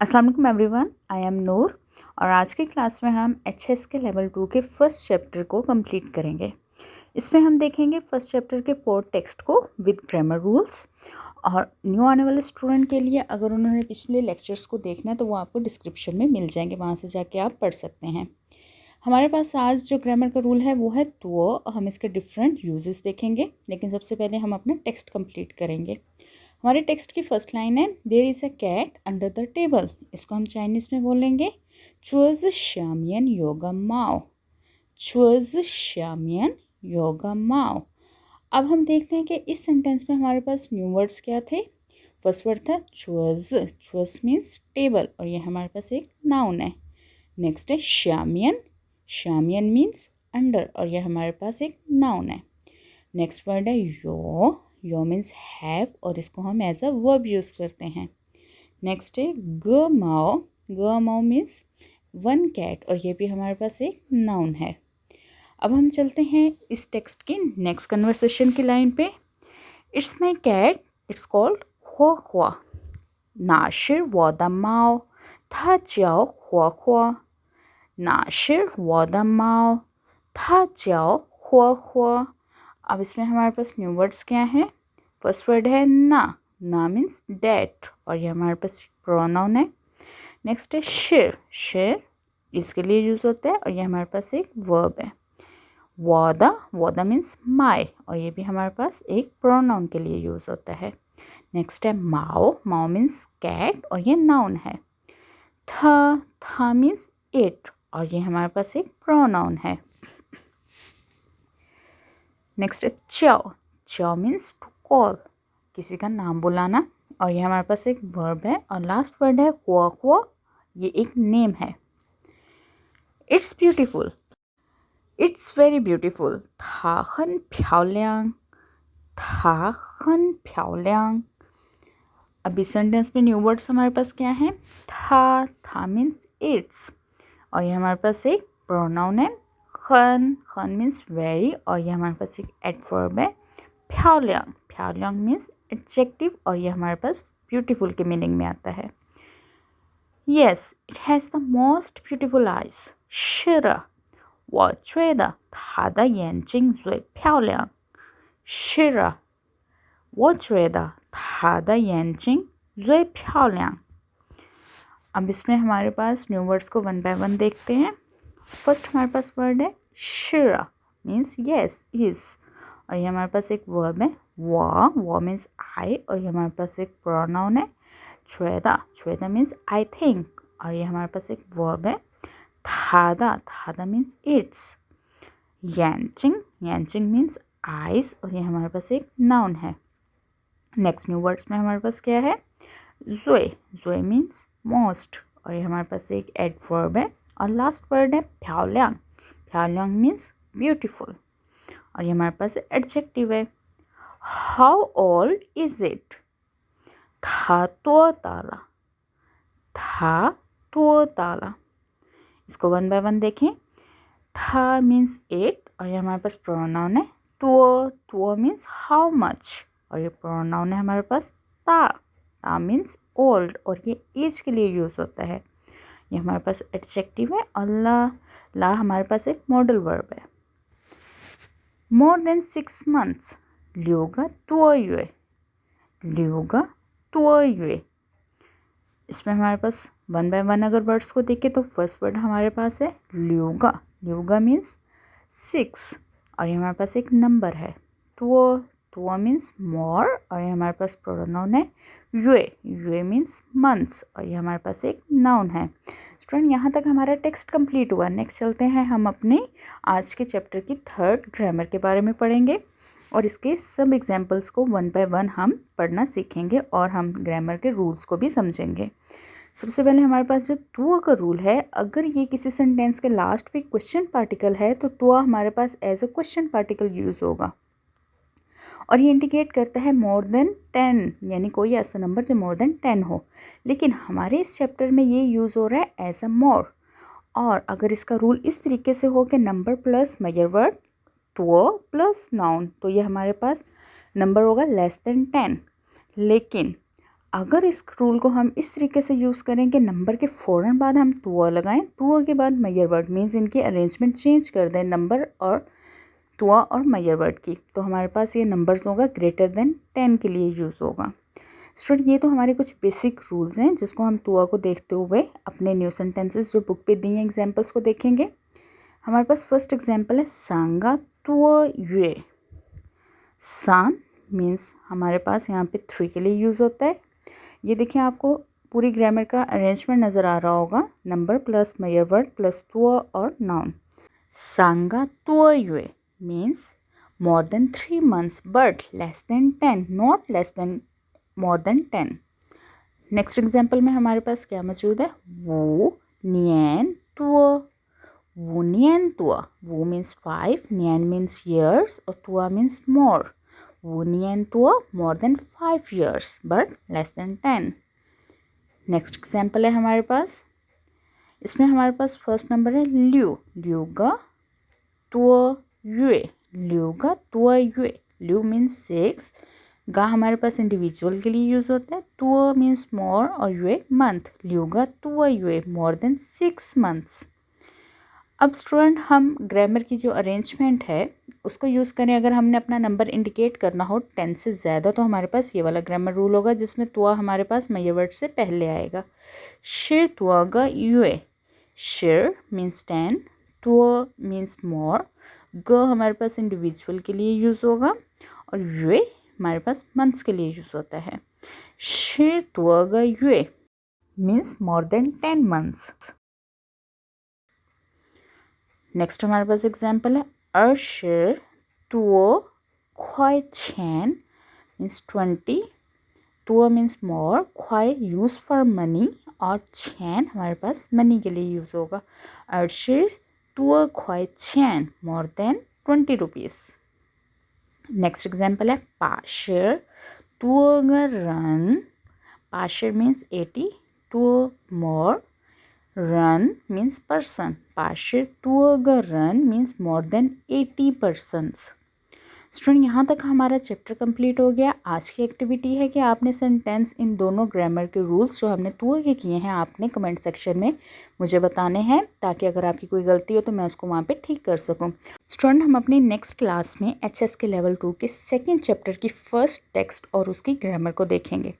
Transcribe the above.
अस्सलाम वालेकुम everyone, I am नूर और आज की क्लास में हम एचएस के लेवल 2 के फर्स्ट चैप्टर को कंप्लीट करेंगे। इसमें हम देखेंगे फर्स्ट चैप्टर के 4 टेक्स्ट को विद ग्रामर रूल्स। और न्यू आने वाले स्टूडेंट के लिए अगर उन्होंने पिछले लेक्चर्स को देखना है तो वो आपको डिस्क्रिप्शन में मिल जाएंगे, वहाँ से जाके आप पढ़ सकते हैं। हमारे पास आज जो ग्रामर का रूल है वो है तो, हम इसके डिफरेंट यूजेस देखेंगे, लेकिन सबसे पहले हम अपना टेक्स्ट कंप्लीट करेंगे। हमारे टेक्स्ट की फर्स्ट लाइन है there is a cat under the table. इसको हम चाइनीज़ में बोलेंगे चुअज श्यामियन योगा माओ, चुअज श्यामियन योगा माओ। अब हम देखते हैं कि इस सेंटेंस में हमारे पास न्यू वर्ड्स क्या थे। फर्स्ट वर्ड था चुअज, चुअज मीन्स टेबल और ये हमारे पास एक नाउन है। नेक्स्ट है श्यामियन, श्यामियन मीन्स अंडर और ये हमारे पास एक नाउन है। नेक्स्ट वर्ड है यो मीन्स हैव और इसको हम एज अ वर्ब यूज़ करते हैं। नेक्स्ट है ग माओ मीन्स वन कैट और ये भी हमारे पास एक नाउन है। अब हम चलते हैं इस टेक्स्ट की नेक्स्ट कन्वर्सेशन की लाइन पे। It's my cat, it's called हुआ हुआ, नाशिर वॉ द माओ था जाओ हुआ हुआ, नाशिर वॉ द माओ था जाओ हुआ हुआ। अब इसमें हमारे पास न्यू वर्ड्स क्या हैं। फर्स्ट वर्ड है ना मीन्स डैट और ये हमारे पास प्रोनाउन है। नेक्स्ट है शेर इसके लिए यूज़ होता है और ये हमारे पास एक वर्ब है। वॉदा मीन्स माई और ये भी हमारे पास एक प्रोनाउन के लिए यूज़ होता है। नेक्स्ट है माओ मीन्स कैट और ये नाउन है। था मीन्स इट और ये हमारे पास एक प्रोनाउन है। नेक्स्ट है चाओ मीन्स टू कॉल, किसी का नाम बुलाना और ये हमारे पास एक वर्ब है। और लास्ट वर्ड है हुआ, ये एक नेम है। It's beautiful, it's very beautiful, था हन प्याओलियांग। अब इस सेंटेंस में न्यू वर्ड्स हमारे पास क्या है। था मीन्स इट्स और ये हमारे पास एक प्रोनाउन है। खन मीन्स वेरी और ये हमारे पास एक एडवर्ब है। प्याओलियांग मीन्स एडजेक्टिव और ये हमारे पास ब्यूटीफुल के मीनिंग में आता है। Yes it has the most beautiful eyes, शिरा我觉得它的眼睛最漂亮，是啊，我觉得它的眼睛最漂亮。अब इसमें हमारे पास न्यू वर्ड्स को वन बाय वन देखते हैं। फर्स्ट हमारे पास वर्ड है शिरा मीन्स यस इज और ये हमारे पास एक वर्ब है। वो मीन्स आई और ये हमारे पास एक प्रोनाउन है। छुएदा मीन्स आई थिंक और ये हमारे पास एक वर्ब है। थादा मीन्स इट्स। यांचिंग मीन्स आइज और ये हमारे पास एक नाउन है। नेक्स्ट न्यू वर्ड्स में हमारे पास क्या है। जोए मीन्स मोस्ट और ये हमारे पास एक एडवर्ब है। और लास्ट वर्ड है प्याओलियांग मीन्स ब्यूटीफुल और ये हमारे पास एडजेक्टिव है। हाउ ओल्ड इज इट, था तो ताला। इसको वन बाय वन देखें। था मीन्स 8 और ये हमारे पास प्रोनाउन है। तो मीन्स हाउ मच और ये प्रोनाउन है हमारे पास ता मीन्स ओल्ड और ये एज के लिए यूज़ होता है। ये हमारे पास एडजेक्टिव है। और ला हमारे पास एक मॉडल वर्ब है। मोर देन 6 months ल्योगा तो ये। इसमें हमारे पास वन बाय वन अगर वर्ड्स को देखें तो फर्स्ट वर्ड हमारे पास है ल्योगा मीन्स 6 और ये हमारे पास एक नंबर है। तो मीन्स मोर और ये हमारे पास प्रोनाउन है। यूए मीन्स मंथ्स और ये हमारे पास एक नाउन है। स्टूडेंट यहाँ तक हमारा टेक्स्ट कंप्लीट हुआ। नेक्स्ट चलते हैं हम अपने आज के चैप्टर की थर्ड ग्रामर के बारे में पढ़ेंगे और इसके सब एग्जाम्पल्स को वन बाय वन हम पढ़ना सीखेंगे और हम ग्रामर के रूल्स को भी समझेंगे। सबसे पहले हमारे पास जो तुआ का रूल है, अगर ये किसी सेंटेंस के लास्ट पे क्वेश्चन पार्टिकल है तो तुआ हमारे पास as a question particle use होगा और ये इंडिकेट करता है मोर देन 10, यानी कोई ऐसा नंबर जो मोर देन 10 हो। लेकिन हमारे इस चैप्टर में ये यूज़ हो रहा है एज अ मोर। और अगर इसका रूल इस तरीके से हो कि नंबर प्लस मेजर वर्ड तो प्लस नाउन, तो ये हमारे पास नंबर होगा लेस देन 10। लेकिन अगर इस रूल को हम इस तरीके से यूज़ करें कि नंबर के फ़ौरन बाद हम तुआ लगाएं, तुआ के बाद मयर वर्ड, मीन्स इनकी अरेंजमेंट चेंज कर दें नंबर और तुआ और मयर वर्ड की, तो हमारे पास ये नंबर्स होगा ग्रेटर देन 10 के लिए यूज़ होगा। स्टूडेंट ये तो हमारे कुछ बेसिक रूल्स हैं जिसको हम तुआ को देखते हुए अपने न्यू सेंटेंसेस जो बुक पे दिए एग्जाम्पल्स को देखेंगे। हमारे पास फर्स्ट एग्जाम्पल है सांगा तुआ ये। सान मीन्स हमारे पास यहाँ पे 3 के लिए यूज़ होता है। ये देखिए आपको पूरी ग्रामर का अरेंजमेंट नज़र आ रहा होगा, नंबर प्लस मयर वर्ड प्लस तुआ और नाउन। सांगा तुआ ये means more than 3 months but less than 10, not less than more than 10। Next example में हमारे पास क्या मौजूद है, वो नियन तुआ। वो नियन तुआ, वो मीन्स 5, नियन मीन्स years और तुआ मीन्स more। वो नियन तुआ more than 5 years but less than 10। Next example है हमारे पास, इसमें हमारे पास फर्स्ट नंबर है ल्यू। ल्यूगा तुआ युए, ल्यूगा तुआ युए। ल्यू मीन्स 6, गा हमारे पास इंडिविजुअल के लिए यूज़ होता है, तुआ मीन्स मोर और युए मंथ। ल्यूगा तुआ युए मोर देन 6 मंथ्स। अब स्टूडेंट हम ग्रामर की जो अरेंजमेंट है उसको यूज़ करें, अगर हमने अपना नंबर इंडिकेट करना हो 10 से ज़्यादा तो हमारे पास ये वाला ग्रामर रूल होगा जिसमें तुआ हमारे पास मयर वर्ड से पहले आएगा। शिर तुआगा युए, शिर मीन्स 10, तुआ मीन्स मोर, ग हमारे पास इंडिविजुअल के लिए यूज़ होगा और युए हमारे पास मंथ्स के लिए यूज़ होता है। शिर तुआगा युए means more than 10 months. Next हमारे पास एग्जाम्पल है अर्शिर तुओ ख्वाई छैन मीन्स 20, तुओ मीन्स मोर, ख्वाई यूज़ फॉर मनी और छैन हमारे पास मनी के लिए यूज़ होगा। अर्शिर तुओ ख्वाई छैन more than 20 rupees. Next example है पाशिर तुओगा रन। पाशिर मीन्स 80, तुओ मोर, रन मीन्स पर्सन। पाशिर तुओगा run means more than 80 persons. Student यहाँ तक हमारा चैप्टर कंप्लीट हो गया। आज की एक्टिविटी है कि आपने सेंटेंस इन दोनों ग्रामर के रूल्स जो हमने तुआ के किए हैं आपने कमेंट सेक्शन में मुझे बताने हैं, ताकि अगर आपकी कोई गलती हो तो मैं उसको वहाँ पे ठीक कर सकूँ। स्टूडेंट हम अपनी नेक्स्ट क्लास में एचएस के लेवल 2 के सेकेंड चैप्टर की फर्स्ट टेक्स्ट और उसकी ग्रामर को देखेंगे।